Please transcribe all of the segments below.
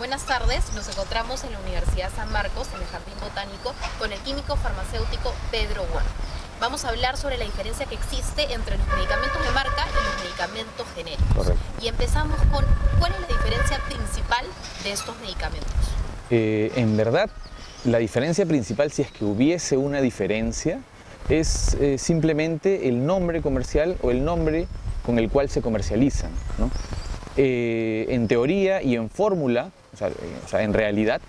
Buenas tardes, nos encontramos en la Universidad San Marcos, en el Jardín Botánico, con el químico farmacéutico Pedro Huang. Vamos a hablar sobre la diferencia que existe entre los medicamentos de marca y los medicamentos genéricos. Correcto. Y empezamos con, ¿cuál es la diferencia principal de estos medicamentos? En verdad, la diferencia principal, si es que hubiese una diferencia, es simplemente el nombre comercial o el nombre con el cual se comercializan, ¿no? En teoría y en fórmula, o sea, en realidad,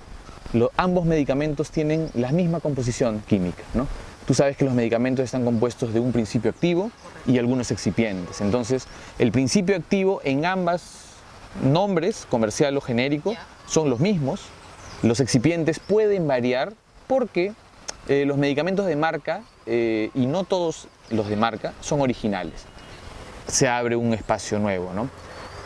ambos medicamentos tienen la misma composición química, ¿no? Tú sabes que los medicamentos están compuestos de un principio activo y algunos excipientes. Entonces, el principio activo en ambos nombres, comercial o genérico, son los mismos. Los excipientes pueden variar porque los medicamentos de marca, y no todos los de marca, son originales. Se abre un espacio nuevo, ¿no?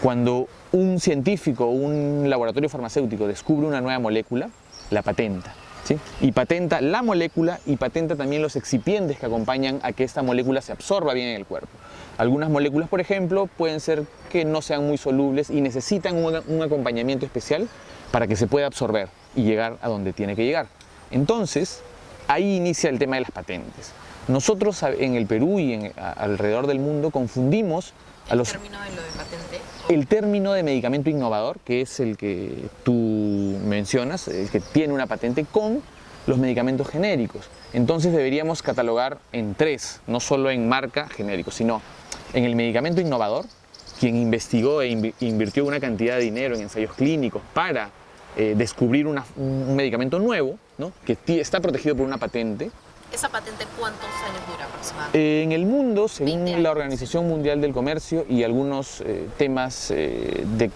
Cuando un científico o un laboratorio farmacéutico descubre una nueva molécula, la patenta, ¿sí? Y patenta la molécula y patenta también los excipientes que acompañan a que esta molécula se absorba bien en el cuerpo. Algunas moléculas, por ejemplo, pueden ser que no sean muy solubles y necesitan un acompañamiento especial para que se pueda absorber y llegar a donde tiene que llegar. Entonces, ahí inicia el tema de las patentes. Nosotros en el Perú y alrededor del mundo confundimos ¿El término de lo de patente? El término de medicamento innovador, que es el que tú mencionas, el que tiene una patente, con los medicamentos genéricos. Entonces deberíamos catalogar en tres, no solo en marca genérico, sino en el medicamento innovador, quien investigó e invirtió una cantidad de dinero en ensayos clínicos para descubrir un medicamento nuevo, ¿no? Que está protegido por una patente. ¿Esa patente cuántos años dura aproximadamente? En el mundo, según la Organización Mundial del Comercio y algunos temas de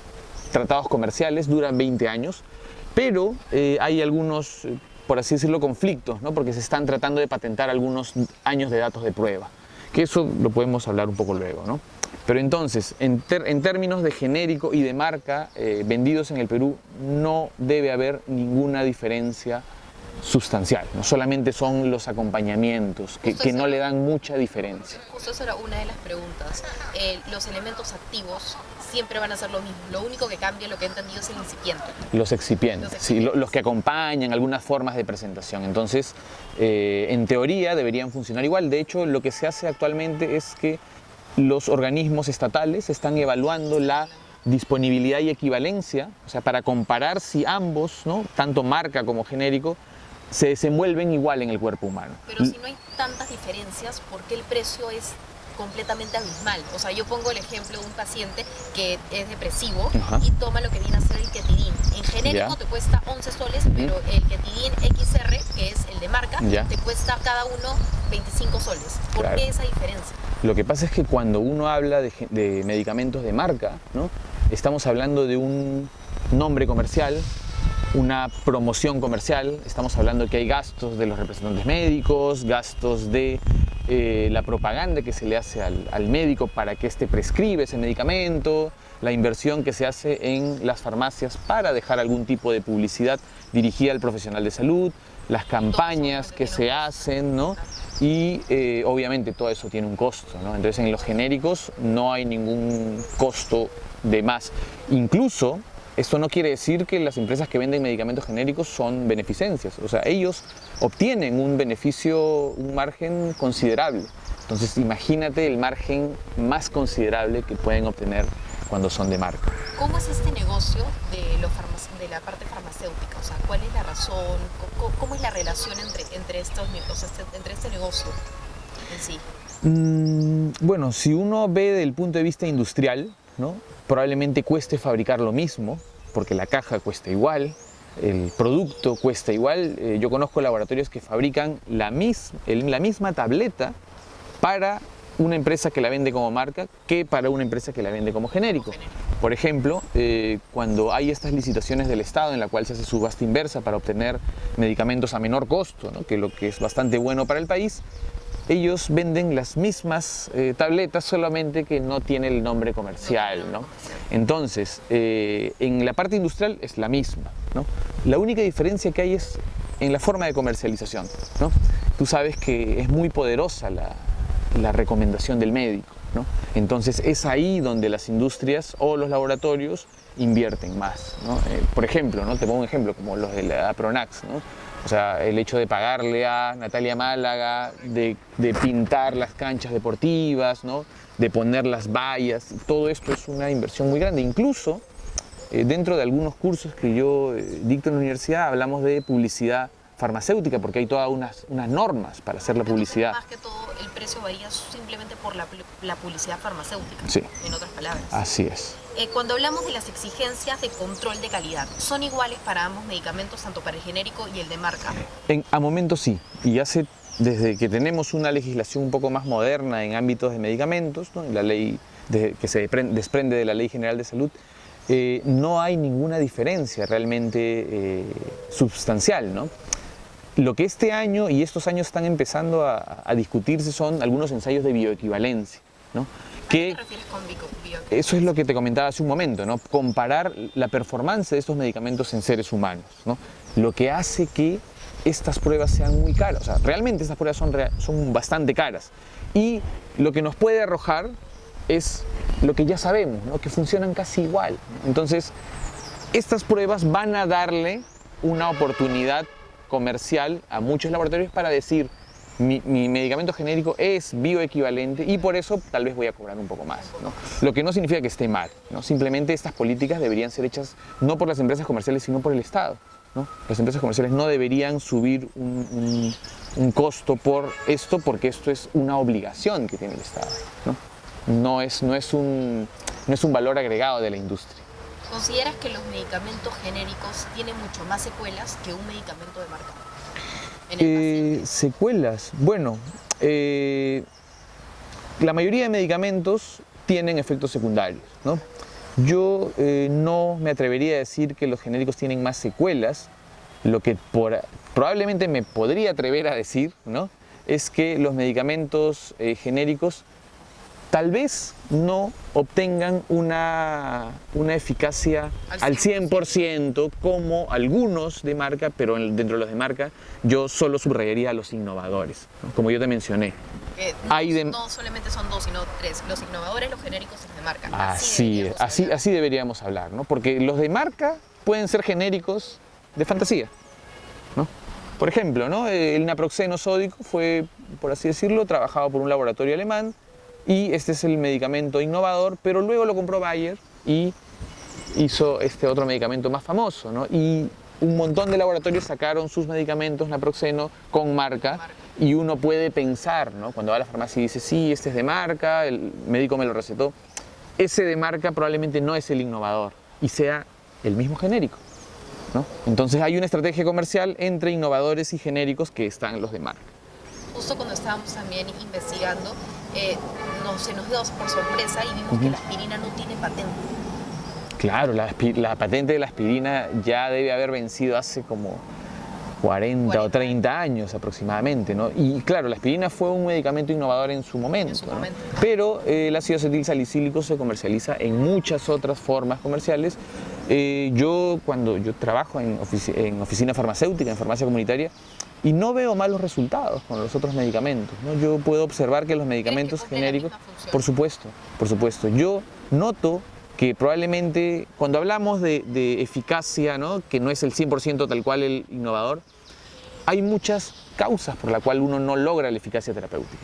tratados comerciales, duran 20 años, pero hay algunos, por así decirlo, conflictos, ¿no? Porque se están tratando de patentar algunos años de datos de prueba, que eso lo podemos hablar un poco luego, ¿no? Pero entonces, en términos de genérico y de marca vendidos en el Perú, no debe haber ninguna diferencia sustancial, no solamente son los acompañamientos que no le dan mucha diferencia. Justo esa era una de las preguntas. Los elementos activos siempre van a ser lo mismo, lo único que cambia, lo que he entendido, es el incipiente. Los excipientes, sí, los que acompañan algunas formas de presentación. Entonces, en teoría deberían funcionar igual. De hecho, lo que se hace actualmente es que los organismos estatales están evaluando la disponibilidad y equivalencia, o sea, para comparar si ambos, ¿no?, tanto marca como genérico, se desenvuelven igual en el cuerpo humano. Pero si no hay tantas diferencias, ¿por qué el precio es completamente abismal? O sea, yo pongo el ejemplo de un paciente que es depresivo y toma lo que viene a ser el Ketidin. En genérico te cuesta 11 soles, pero el Ketidin XR, que es el de marca, te cuesta cada uno 25 soles. ¿Por qué esa diferencia? Lo que pasa es que cuando uno habla de medicamentos de marca, ¿no?, estamos hablando de un nombre comercial, una promoción comercial, estamos hablando de que hay gastos de los representantes médicos, gastos de la propaganda que se le hace al médico para que éste prescribe ese medicamento, la inversión que se hace en las farmacias para dejar algún tipo de publicidad dirigida al profesional de salud, las campañas que se hacen, ¿no? Y obviamente todo eso tiene un costo, ¿no? Entonces en los genéricos no hay ningún costo de más. Incluso esto no quiere decir que las empresas que venden medicamentos genéricos son beneficencias. O sea, ellos obtienen un beneficio, un margen considerable. Entonces imagínate el margen más considerable que pueden obtener cuando son de marca. ¿Cómo es este negocio de la parte farmacéutica? O sea, ¿cuál es la razón? ¿Cómo es la relación entre este negocio en sí? Bueno, si uno ve desde el punto de vista industrial, ¿no?, probablemente cueste fabricar lo mismo, porque la caja cuesta igual, el producto cuesta igual. Yo conozco laboratorios que fabrican la misma tableta para una empresa que la vende como marca que para una empresa que la vende como genérico. Por ejemplo, cuando hay estas licitaciones del Estado en la cual se hace subasta inversa para obtener medicamentos a menor costo, ¿no?, que lo que es bastante bueno para el país, ellos venden las mismas tabletas, solamente que no tiene el nombre comercial, ¿no? Entonces, en la parte industrial es la misma, ¿no? La única diferencia que hay es en la forma de comercialización, ¿no? Tú sabes que es muy poderosa la recomendación del médico. ¿no? Entonces es ahí donde las industrias o los laboratorios invierten más, ¿no? Por ejemplo, ¿no? Te pongo un ejemplo como los de la Pronax, ¿no? O sea, el hecho de pagarle a Natalia Málaga, de pintar las canchas deportivas, ¿no? De poner las vallas, todo esto es una inversión muy grande. Incluso dentro de algunos cursos que yo dicto en la universidad hablamos de publicidad farmacéutica, porque hay todas unas normas para hacer la publicidad. Más que todo, el precio varía simplemente por la publicidad farmacéutica, sí, en otras palabras. Así es. Cuando hablamos de las exigencias de control de calidad, ¿son iguales para ambos medicamentos, tanto para el genérico y el de marca? A momentos sí, y desde que tenemos una legislación un poco más moderna en ámbitos de medicamentos, ¿no? La ley que se desprende de la Ley General de Salud, no hay ninguna diferencia realmente sustancial, ¿no? Lo que este año y estos años están empezando a discutirse son algunos ensayos de bioequivalencia, ¿no? ¿A qué te refieres con bioequivalencia? Eso es lo que te comentaba hace un momento, ¿no? Comparar la performance de estos medicamentos en seres humanos, ¿no? Lo que hace que estas pruebas sean muy caras. O sea, realmente estas pruebas son bastante caras. Y lo que nos puede arrojar es lo que ya sabemos, ¿no? Que funcionan casi igual. Entonces, estas pruebas van a darle una oportunidad comercial a muchos laboratorios para decir: mi medicamento genérico es bioequivalente y por eso tal vez voy a cobrar un poco más, ¿no? Lo que no significa que esté mal, ¿no? Simplemente estas políticas deberían ser hechas no por las empresas comerciales, sino por el Estado, ¿no? Las empresas comerciales no deberían subir un costo por esto, porque esto es una obligación que tiene el Estado, ¿no? No es un valor agregado de la industria. ¿Consideras que los medicamentos genéricos tienen mucho más secuelas que un medicamento de marca? Secuelas. Bueno, la mayoría de medicamentos tienen efectos secundarios, ¿no? Yo no me atrevería a decir que los genéricos tienen más secuelas. Lo que probablemente me podría atrever a decir, ¿no? Es que los medicamentos genéricos tal vez no obtengan una eficacia al 100% como algunos de marca, pero dentro de los de marca yo solo subrayaría a los innovadores, ¿no? Como yo te mencioné. No solamente son 2, sino 3, los innovadores, los genéricos y los de marca. Así deberíamos hablar, ¿no? Porque los de marca pueden ser genéricos de fantasía, ¿no? Por ejemplo, ¿no? El naproxeno sódico fue, por así decirlo, trabajado por un laboratorio alemán, y este es el medicamento innovador, pero luego lo compró Bayer y hizo este otro medicamento más famoso, ¿no? Y un montón de laboratorios sacaron sus medicamentos naproxeno con marca, y uno puede pensar, ¿no? Cuando va a la farmacia y dice: sí, este es de marca, el médico me lo recetó. Ese de marca probablemente no es el innovador y sea el mismo genérico, ¿no? Entonces hay una estrategia comercial entre innovadores y genéricos que están los de marca. Justo cuando estábamos también investigando, se nos dio por sorpresa y vimos que la aspirina no tiene patente. Claro, la patente de la aspirina ya debe haber vencido hace como 40 o 30 años aproximadamente, ¿no? Y claro, la aspirina fue un medicamento innovador en su momento, ¿no? Pero el ácido acetil salicílico se comercializa en muchas otras formas comerciales. Cuando yo trabajo en oficina farmacéutica, en farmacia comunitaria, y no veo malos resultados con los otros medicamentos, ¿no? Yo puedo observar que los medicamentos genéricos, por supuesto, yo noto que probablemente cuando hablamos de eficacia, ¿no? Que no es el 100% tal cual el innovador, hay muchas causas por las cuales uno no logra la eficacia terapéutica.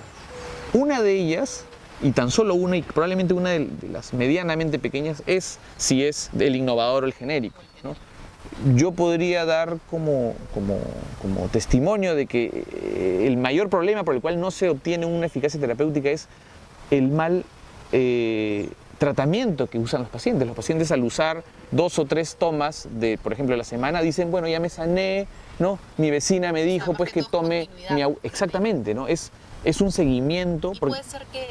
Una de ellas, y tan solo una, y probablemente una de las medianamente pequeñas, es si es el innovador o el genérico, ¿no? Yo podría dar como testimonio de que el mayor problema por el cual no se obtiene una eficacia terapéutica es el mal tratamiento que usan los pacientes. Los pacientes, al usar 2 o 3 tomas por ejemplo, a la semana, dicen: bueno, ya me sané, ¿no? Mi vecina me dijo pues que tome exactamente, ¿no? Es un seguimiento. Y puede ser que,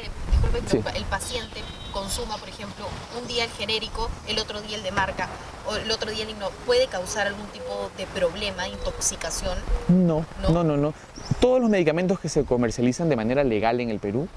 disculpe, el paciente consuma, por ejemplo, un día el genérico, el otro día el de marca, o el otro día el innovador. ¿Puede causar algún tipo de problema, intoxicación? No. Todos los medicamentos que se comercializan de manera legal en el Perú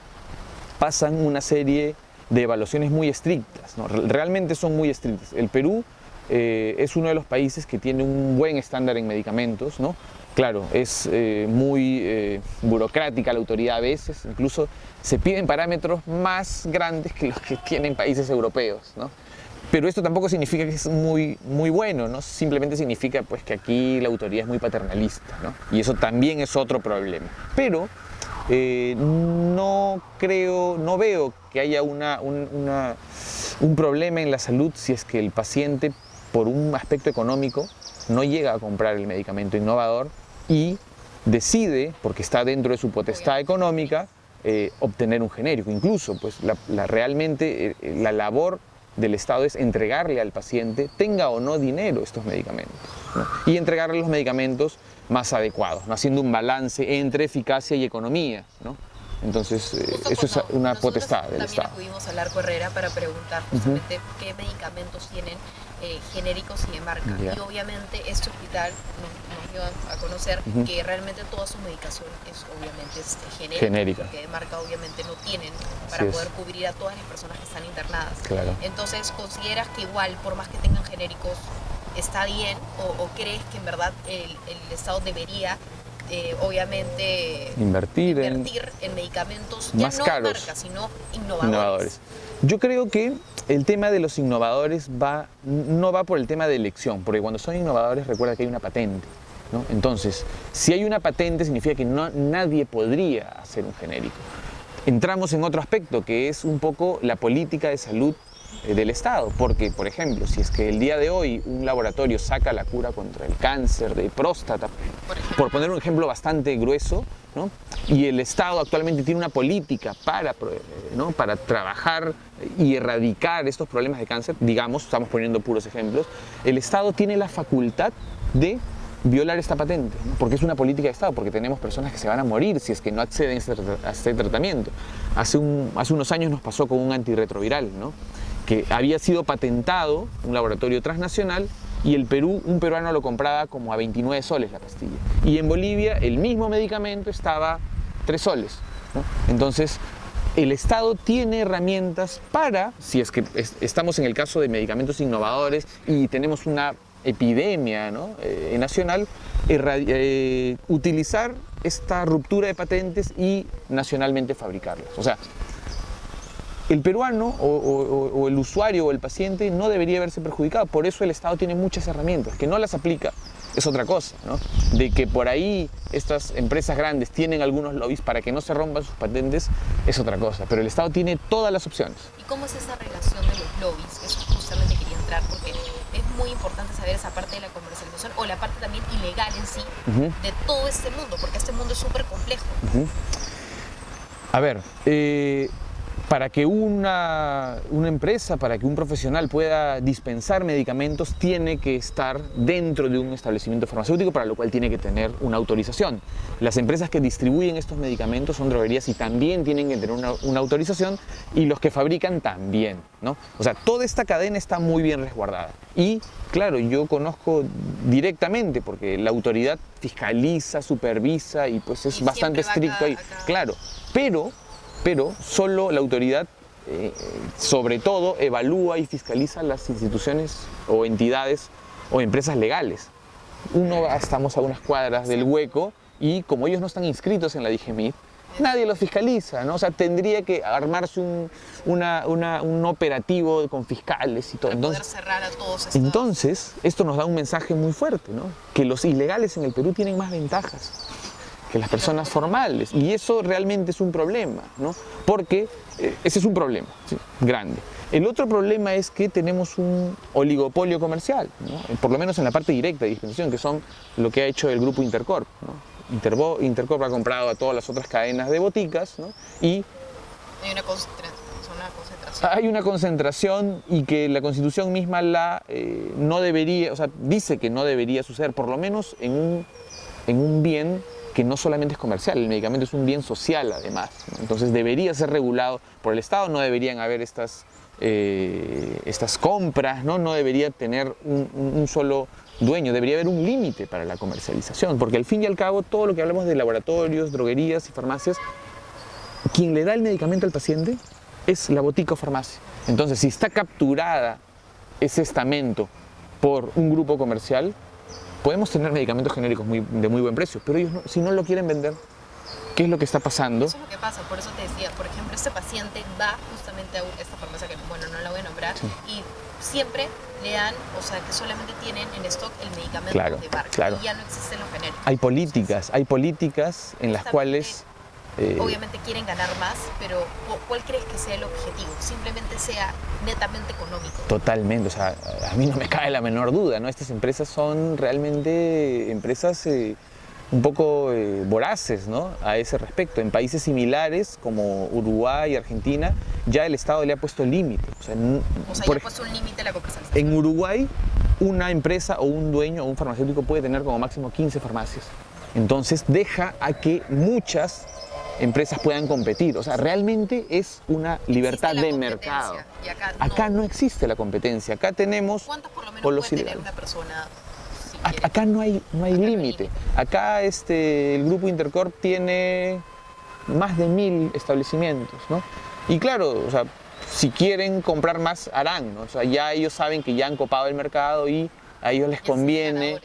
pasan una serie de evaluaciones muy estrictas, ¿no? Realmente son muy estrictas. El Perú es uno de los países que tiene un buen estándar en medicamentos, ¿no? Claro, es muy burocrática la autoridad a veces, incluso se piden parámetros más grandes que los que tienen países europeos, ¿no? Pero esto tampoco significa que es muy bueno, ¿no? Simplemente significa pues, que aquí la autoridad es muy paternalista, ¿no? Y eso también es otro problema. Pero no veo que haya un problema en la salud si es que el paciente, por un aspecto económico, no llega a comprar el medicamento innovador y decide, porque está dentro de su potestad económica, obtener un genérico. Incluso, pues, realmente la labor del Estado es entregarle al paciente, tenga o no dinero, estos medicamentos, ¿no? Y entregarle los medicamentos más adecuados, ¿no? Haciendo un balance entre eficacia y economía, ¿no? Entonces, eso es una potestad del Estado. También acudimos al Arco Herrera para preguntar justamente qué medicamentos tienen genéricos y de marca. Y obviamente este hospital nos dio a conocer que realmente toda su medicación es obviamente genérica, porque de marca obviamente no tienen para poder cubrir a todas las personas que están internadas. Claro. Entonces, ¿consideras que igual, por más que tengan genéricos, está bien? ¿O crees que en verdad el Estado debería obviamente invertir en medicamentos ya más no caros, de marca, sino innovadores? Yo creo que el tema de los innovadores no va por el tema de elección, porque cuando son innovadores recuerda que hay una patente, ¿no? Entonces, si hay una patente significa que nadie podría hacer un genérico. Entramos en otro aspecto que es un poco la política de salud del Estado, porque, por ejemplo, si es que el día de hoy un laboratorio saca la cura contra el cáncer de próstata, por poner un ejemplo bastante grueso, ¿no? Y el Estado actualmente tiene una política para trabajar y erradicar estos problemas de cáncer, digamos, estamos poniendo puros ejemplos, el Estado tiene la facultad de violar esta patente, ¿no? Porque es una política de Estado, porque tenemos personas que se van a morir si es que no acceden a este tratamiento. Hace unos años nos pasó con un antirretroviral, ¿no? Que había sido patentado, un laboratorio transnacional, y un peruano lo compraba como a 29 soles la pastilla. Y en Bolivia el mismo medicamento estaba 3 soles, ¿no? Entonces, el Estado tiene herramientas para, si es que estamos en el caso de medicamentos innovadores y tenemos una epidemia, ¿no? Nacional, utilizar esta ruptura de patentes y nacionalmente fabricarlas. O sea, el peruano o el usuario o el paciente no debería verse perjudicado. Por eso el Estado tiene muchas herramientas. Que no las aplica es otra cosa, ¿no? De que por ahí estas empresas grandes tienen algunos lobbies para que no se rompan sus patentes es otra cosa. Pero el Estado tiene todas las opciones. ¿Y cómo es esa relación de los lobbies? Eso justamente quería entrar, porque es muy importante saber esa parte de la comercialización o la parte también ilegal en sí de todo este mundo, porque este mundo es súper complejo. A ver, para que una empresa, para que un profesional pueda dispensar medicamentos, tiene que estar dentro de un establecimiento farmacéutico, para lo cual tiene que tener una autorización. Las empresas que distribuyen estos medicamentos son droguerías y también tienen que tener una autorización, y los que fabrican también, ¿no? O sea, toda esta cadena está muy bien resguardada. Y, claro, yo conozco directamente, porque la autoridad fiscaliza, supervisa y pues es bastante estricto ahí. Claro, pero solo la autoridad, sobre todo, evalúa y fiscaliza las instituciones o entidades o empresas legales. Estamos a unas cuadras del hueco y como ellos no están inscritos en la DIGEMIT, nadie los fiscaliza, ¿no? O sea, tendría que armarse un operativo con fiscales y todo. Para poder cerrar a todos estos. Entonces, esto nos da un mensaje muy fuerte, ¿no? Que los ilegales en el Perú tienen más ventajas que las personas formales, y eso realmente es un problema, ¿no? Porque ese es un problema, ¿sí? Grande. El otro problema es que tenemos un oligopolio comercial, ¿no? Por lo menos en la parte directa de dispensación, que son lo que ha hecho el grupo Intercorp, ¿no? Intercorp ha comprado a todas las otras cadenas de boticas, ¿no? Y hay una concentración. Hay una concentración, y que la Constitución misma no debería, o sea, dice que no debería suceder, por lo menos en un bien que no solamente es comercial. El medicamento es un bien social además, ¿no? Entonces debería ser regulado por el Estado, no deberían haber estas compras, ¿no? No debería tener un solo dueño, debería haber un límite para la comercialización, porque al fin y al cabo todo lo que hablamos de laboratorios, droguerías y farmacias, quien le da el medicamento al paciente es la botica o farmacia. Entonces, si está capturada ese estamento por un grupo comercial, podemos tener medicamentos genéricos de muy buen precio, pero ellos si no lo quieren vender, ¿qué es lo que está pasando? Eso es lo que pasa, por eso te decía, por ejemplo, este paciente va justamente a esta farmacia que, bueno, no la voy a nombrar, sí. Y siempre le dan, o sea, que solamente tienen en stock el medicamento de marca, y ya no existen los genéricos. Hay políticas en las cuales... obviamente quieren ganar más, pero ¿cuál crees que sea el objetivo? Simplemente sea netamente económico. Totalmente, o sea, a mí no me cabe la menor duda, ¿no? Estas empresas son realmente empresas un poco voraces, ¿no? A ese respecto. En países similares como Uruguay y Argentina, ya el Estado le ha puesto límite. O sea, ya ha puesto un límite a la comercialización. En Uruguay, una empresa o un dueño o un farmacéutico puede tener como máximo 15 farmacias. Entonces deja a que muchas empresas puedan competir, o sea, realmente es una libertad de mercado. Acá no existe la competencia, acá tenemos... ¿Cuántas por lo menos puede tener una persona? Si acá no hay límite. Acá el Grupo Intercorp tiene más de 1000 establecimientos, ¿no? Y claro, o sea, si quieren comprar más, harán, ¿no? O sea, ya ellos saben que ya han copado el mercado y a ellos les conviene.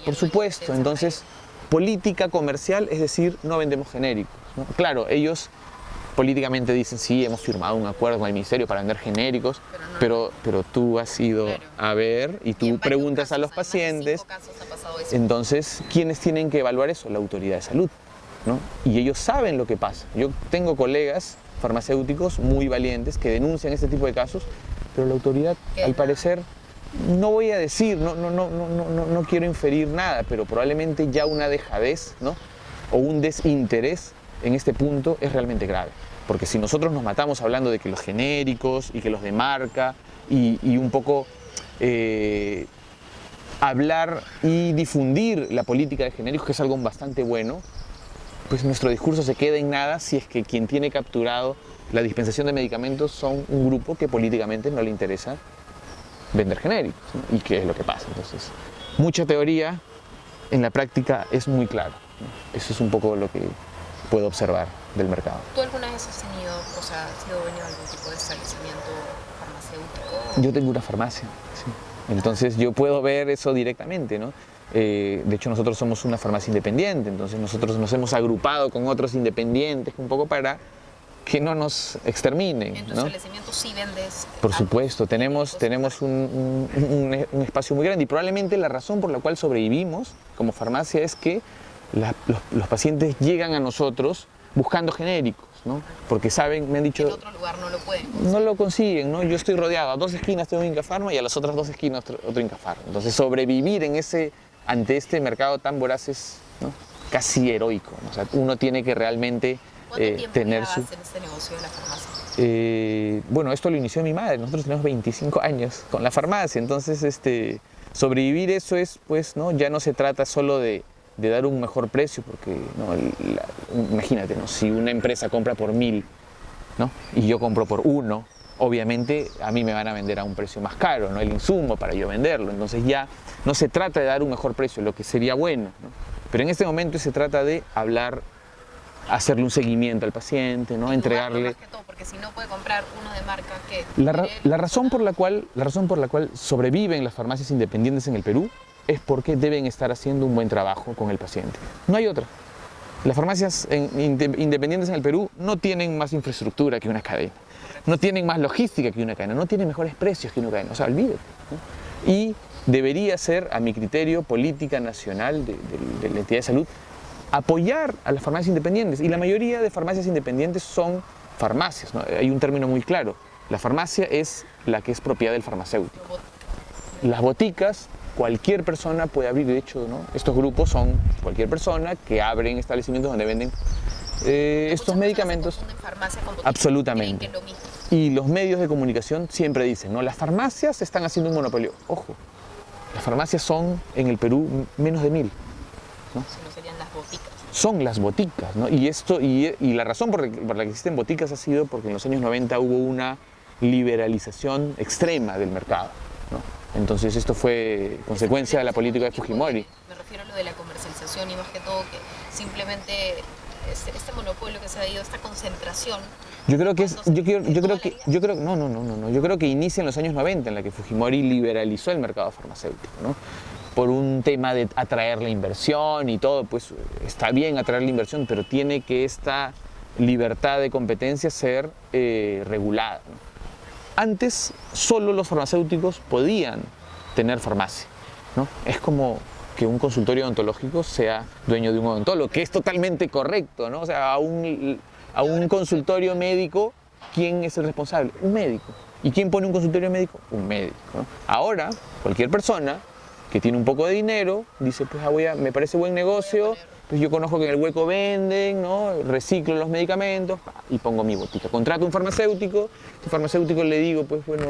Por supuesto, entonces, política comercial, es decir, no vendemos genéricos, ¿no? Claro, ellos políticamente dicen, sí, hemos firmado un acuerdo con el Ministerio para vender genéricos, pero tú has ido a ver y tú preguntas a los pacientes. Entonces, ¿quiénes tienen que evaluar eso? La autoridad de salud, ¿no? Y ellos saben lo que pasa. Yo tengo colegas farmacéuticos muy valientes que denuncian este tipo de casos, pero la autoridad, al parecer, no voy a decir, no quiero inferir nada, pero probablemente ya una dejadez, ¿no? O un desinterés en este punto es realmente grave. Porque si nosotros nos matamos hablando de que los genéricos y que los de marca y un poco hablar y difundir la política de genéricos, que es algo bastante bueno, pues nuestro discurso se queda en nada si es que quien tiene capturado la dispensación de medicamentos son un grupo que políticamente no le interesa vender genéricos, ¿no? ¿Y qué es lo que pasa? Entonces, mucha teoría, en la práctica es muy claro, ¿no? Eso es un poco lo que puedo observar del mercado. ¿Tú alguna vez has tenido, o sea, has sido dueño de algún tipo de establecimiento farmacéutico? Yo tengo una farmacia, sí. Entonces yo puedo ver eso directamente, ¿no? De hecho, nosotros somos una farmacia independiente, entonces nosotros nos hemos agrupado con otros independientes un poco para que no nos exterminen. ¿En tu ¿no? establecimiento sí vendes? Por supuesto, tenemos un espacio muy grande y probablemente la razón por la cual sobrevivimos como farmacia es que los pacientes llegan a nosotros buscando genéricos, ¿no? Porque saben, me han dicho... En otro lugar no lo pueden conseguir. No lo consiguen, ¿no? Yo estoy rodeado, a 2 esquinas tengo Incafarma y a las otras 2 esquinas otro Incafarma. Entonces sobrevivir ante este mercado tan voraz es, ¿no? Casi heroico, ¿no? O sea, uno tiene que realmente ¿Cuánto tiempo tener llevas en este negocio de la farmacia? Bueno, esto lo inició mi madre, nosotros tenemos 25 años con la farmacia, entonces sobrevivir eso es, pues, ¿no? Ya no se trata solo de dar un mejor precio, porque ¿no? Imagínate, ¿no? Si una empresa compra por 1000, ¿no? Y yo compro por 1, obviamente a mí me van a vender a un precio más caro, ¿no? El insumo para yo venderlo, entonces ya no se trata de dar un mejor precio, lo que sería bueno, ¿no? Pero en este momento se trata de hablar, hacerle un seguimiento al paciente, ¿no? Entregarle... Más que todo, porque si no puede comprar uno de marca que... La razón por la cual sobreviven las farmacias independientes en el Perú es porque deben estar haciendo un buen trabajo con el paciente. No hay otra. Las farmacias independientes en el Perú no tienen más infraestructura que una cadena, no tienen más logística que una cadena, no tienen mejores precios que una cadena, o sea, olvídate, ¿no? Y debería ser, a mi criterio, política nacional de la entidad de salud, apoyar a las farmacias independientes. Y la mayoría de farmacias independientes son farmacias, ¿no? Hay un término muy claro. La farmacia es la que es propiedad del farmacéutico. Las boticas, cualquier persona puede abrir. De hecho, ¿no? Estos grupos son cualquier persona que abren establecimientos donde venden estos medicamentos. Absolutamente. Y los medios de comunicación siempre dicen, ¿no? Las farmacias están haciendo un monopolio. Ojo, las farmacias son en el Perú menos de 1000. ¿no? Sino serían las boticas. Son las boticas, ¿no? Y la razón por la que existen boticas ha sido porque en los años 90 hubo una liberalización extrema del mercado, ¿no? Entonces esto fue consecuencia de la política de Fujimori. Me refiero a lo de la comercialización y más que todo que simplemente este monopolio que se ha ido, esta concentración? Yo creo que yo creo que inicia en los años 90, en la que Fujimori liberalizó el mercado farmacéutico, ¿no? Por un tema de atraer la inversión y todo, pues está bien atraer la inversión, pero tiene que esta libertad de competencia ser regulada, ¿no? Antes solo los farmacéuticos podían tener farmacia, ¿no? Es como que un consultorio odontológico sea dueño de un odontólogo, que es totalmente correcto, ¿no? O sea, a un consultorio médico, ¿quién es el responsable? Un médico. ¿Y quién pone un consultorio médico? Un médico, ¿no? Ahora, cualquier persona que tiene un poco de dinero dice, pues me parece buen negocio, pues yo conozco que en el Hueco venden, ¿no? Reciclo los medicamentos y pongo mi botica. Contrato un farmacéutico, este farmacéutico le digo, pues bueno,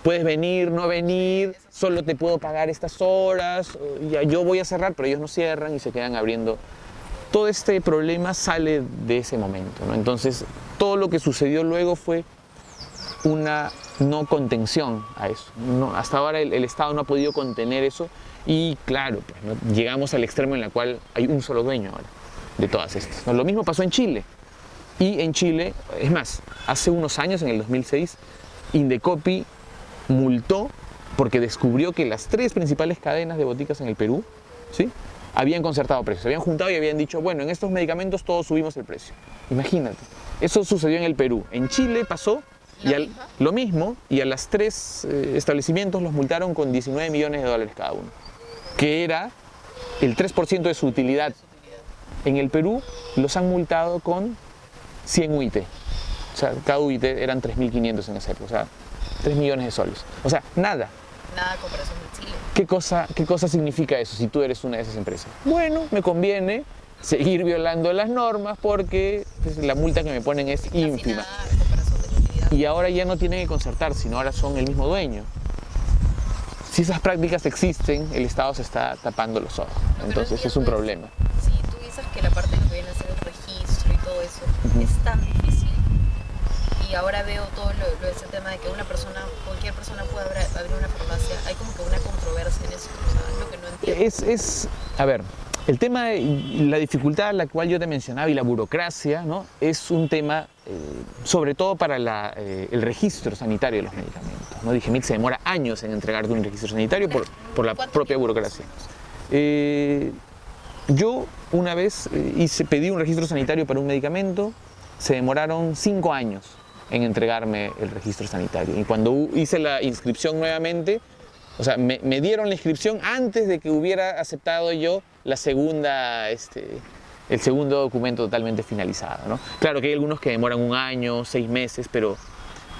puedes venir, no venir, solo te puedo pagar estas horas, ya yo voy a cerrar, pero ellos no cierran y se quedan abriendo. Todo este problema sale de ese momento, ¿no? Entonces, todo lo que sucedió luego fue una no contención a eso. No, hasta ahora el Estado no ha podido contener eso y claro, pues, ¿no? Llegamos al extremo en el cual hay un solo dueño ahora de todas estas, ¿no? Lo mismo pasó en Chile. Y en Chile, es más, hace unos años, en el 2006, Indecopi multó porque descubrió que las 3 principales cadenas de boticas en el Perú, ¿sí?, habían concertado precios, se habían juntado y habían dicho, bueno, en estos medicamentos todos subimos el precio. Imagínate, eso sucedió en el Perú. En Chile pasó lo mismo, y a las 3 establecimientos los multaron con $19 millones cada uno, que era el 3% de su utilidad. En el Perú los han multado con 100 UIT. O sea, cada UIT eran 3.500 en esa época, o sea, 3 millones de soles. O sea, nada. Nada a comparación de Chile. ¿Qué cosa significa eso si tú eres una de esas empresas? Bueno, me conviene seguir violando las normas porque pues, la multa que me ponen es ínfima. Nada a comparación de la utilidad. Y ahora ya no tienen que concertar, sino ahora son el mismo dueño. Si esas prácticas existen, el Estado se está tapando los ojos. Entonces es un problema. Si tú dices que la parte de lo que viene a ser el registro y todo eso es tan difícil, y ahora veo todo lo de ese tema de que cualquier persona puede abrir una farmacia, hay como que una controversia en eso, o sea, es lo que no entiendo. A ver, el tema de la dificultad a la cual yo te mencionaba y la burocracia, ¿no?, es un tema sobre todo para el registro sanitario de los medicamentos, ¿no? Digemit se demora años en entregarte un registro sanitario por la propia burocracia. Yo una vez pedí un registro sanitario para un medicamento, se demoraron 5 años en entregarme el registro sanitario. Y cuando hice la inscripción nuevamente, o sea, me dieron la inscripción antes de que hubiera aceptado yo el segundo documento totalmente finalizado, ¿no? Claro que hay algunos que demoran 1 año, 6 meses, pero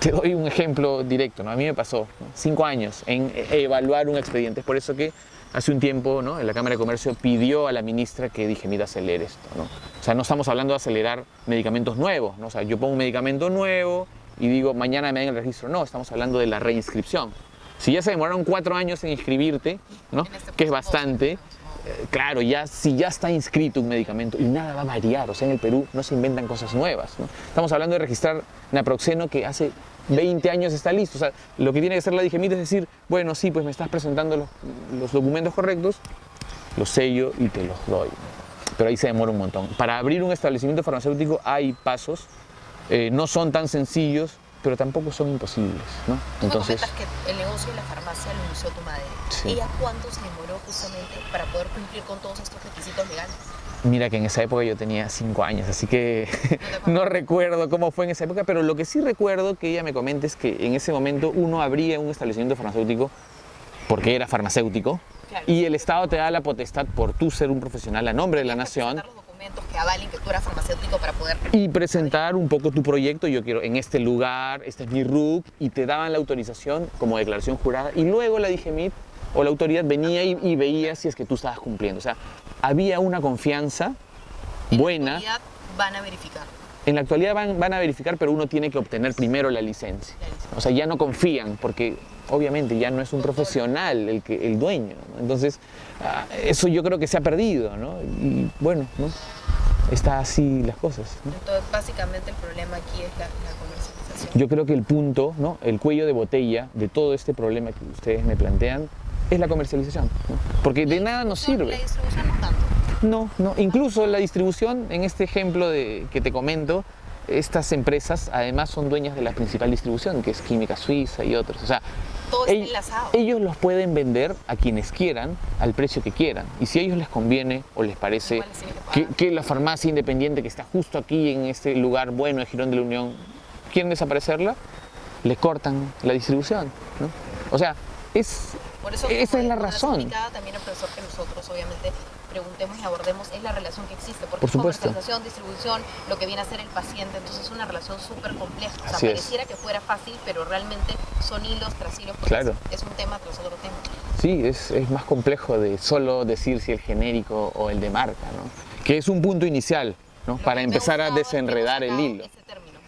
te doy un ejemplo directo, ¿no? A mí me pasó, ¿no?, 5 años en evaluar un expediente. Es por eso que hace un tiempo, ¿no?, en la Cámara de Comercio pidió a la ministra que Digemit acelere esto, ¿no? O sea, no estamos hablando de acelerar medicamentos nuevos, ¿no? O sea, yo pongo un medicamento nuevo y digo, mañana me den el registro. No, estamos hablando de la reinscripción. Si ya se demoraron 4 años en inscribirte, ¿no?, que es bastante, claro, si ya está inscrito un medicamento y nada va a variar, o sea, en el Perú no se inventan cosas nuevas, ¿no? Estamos hablando de registrar naproxeno que hace 20 años está listo. O sea, lo que tiene que hacer la Digemit es decir, bueno, sí, pues me estás presentando los documentos correctos, los sello y te los doy. Pero ahí se demora un montón. Para abrir un establecimiento farmacéutico hay pasos, no son tan sencillos, pero tampoco son imposibles, ¿no? Entonces, tú me comentas que el negocio de la farmacia lo inició tu madre. Sí. ¿Ella cuánto se demoró justamente para poder cumplir con todos estos requisitos legales? Mira que en esa época yo tenía 5 años, así que no recuerdo cómo fue en esa época, pero lo que sí recuerdo que ella me comenta es que en ese momento uno abría un establecimiento farmacéutico porque era farmacéutico, claro, y el Estado te da la potestad por tú ser un profesional a nombre de la nación. Los documentos que avalen que tú eras farmacéutico para poder... Y presentar un poco tu proyecto, yo quiero en este lugar, este es mi RUC, y te daban la autorización como declaración jurada, y luego la Digemit o la autoridad venía y veía si es que tú estabas cumpliendo. O sea, había una confianza buena. En la actualidad van a verificar. En la actualidad van a verificar, pero uno tiene que obtener primero la licencia. O sea, ya no confían, porque obviamente ya no es un profesional el dueño, ¿no? Entonces, eso yo creo que se ha perdido, ¿no? Y bueno, ¿no?, está así las cosas, ¿no? Entonces, básicamente el problema aquí es la comercialización. Yo creo que el punto, ¿no?, el cuello de botella de todo este problema que ustedes me plantean es la comercialización, ¿no? Porque de nada nos sirve. La distribución no tanto. No, no. Incluso la distribución, en este ejemplo que te comento, estas empresas además son dueñas de la principal distribución, que es Química Suiza y otros. O sea, todo está enlazado. Ellos los pueden vender a quienes quieran, al precio que quieran. Y si a ellos les conviene o les parece que la farmacia independiente que está justo aquí en este lugar bueno de Girón de la Unión, quieren desaparecerla, le cortan la distribución, ¿no? O sea, por eso, esa es la razón. También el profesor que nosotros obviamente preguntemos y abordemos es la relación que existe, porque por supuesto, comercialización, distribución, lo que viene a ser el paciente, entonces es una relación súper compleja. O sea, Así pareciera que fuera fácil, pero realmente son hilos tras hilos, porque claro, es un tema tras otro tema. Sí, es más complejo de solo decir si el genérico o el de marca, ¿no? Que es un punto inicial, ¿no? Para empezar a desenredar el hilo.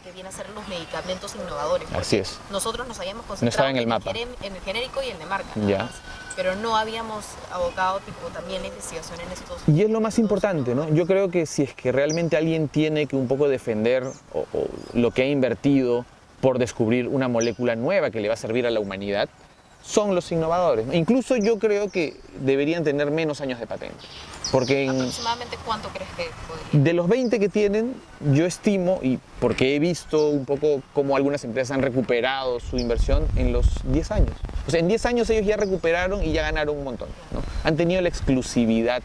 Que viene a ser los medicamentos innovadores. Así es. Nosotros nos habíamos concentrado no estaba en el mapa, en el genérico y el de marca, ya, pero no habíamos abocado también la investigación en estos. Y es lo más importante, ¿no? Yo creo que si es que realmente alguien tiene que un poco defender o lo que ha invertido por descubrir una molécula nueva que le va a servir a la humanidad, son los innovadores, ¿no? Incluso yo creo que deberían tener menos años de patente. Porque ¿aproximadamente cuánto crees que podría? De los 20 que tienen, yo estimo, y porque he visto un poco cómo algunas empresas han recuperado su inversión en los 10 años. O sea, en 10 años ellos ya recuperaron y ya ganaron un montón, ¿no? Han tenido la exclusividad,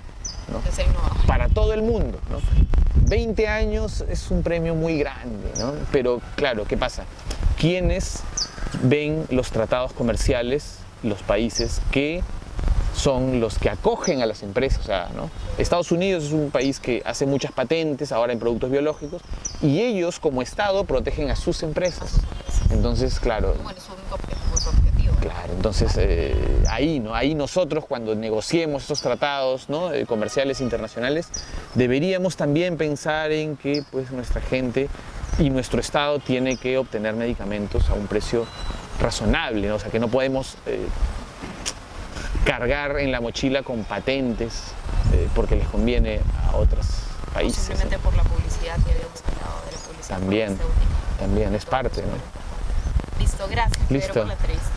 ¿no? De ser innovador. Para todo el mundo, ¿no? 20 años es un premio muy grande, ¿no? Pero claro, ¿qué pasa? ¿Quiénes ven los tratados comerciales, los países que son los que acogen a las empresas? O sea, ¿no? Estados Unidos es un país que hace muchas patentes ahora en productos biológicos y ellos como Estado protegen a sus empresas. Entonces, claro. Bueno, es su objetivo. Claro, entonces ahí, ¿no? Ahí nosotros cuando negociemos estos tratados, ¿no? Comerciales internacionales, deberíamos también pensar en que pues nuestra gente y nuestro Estado tiene que obtener medicamentos a un precio razonable, ¿no? O sea, que no podemos cargar en la mochila con patentes porque les conviene a otros países. O simplemente por la publicidad, que habíamos hablado de la publicidad. También es parte, ¿no? Listo, gracias. Listo. Pedro, por la entrevista.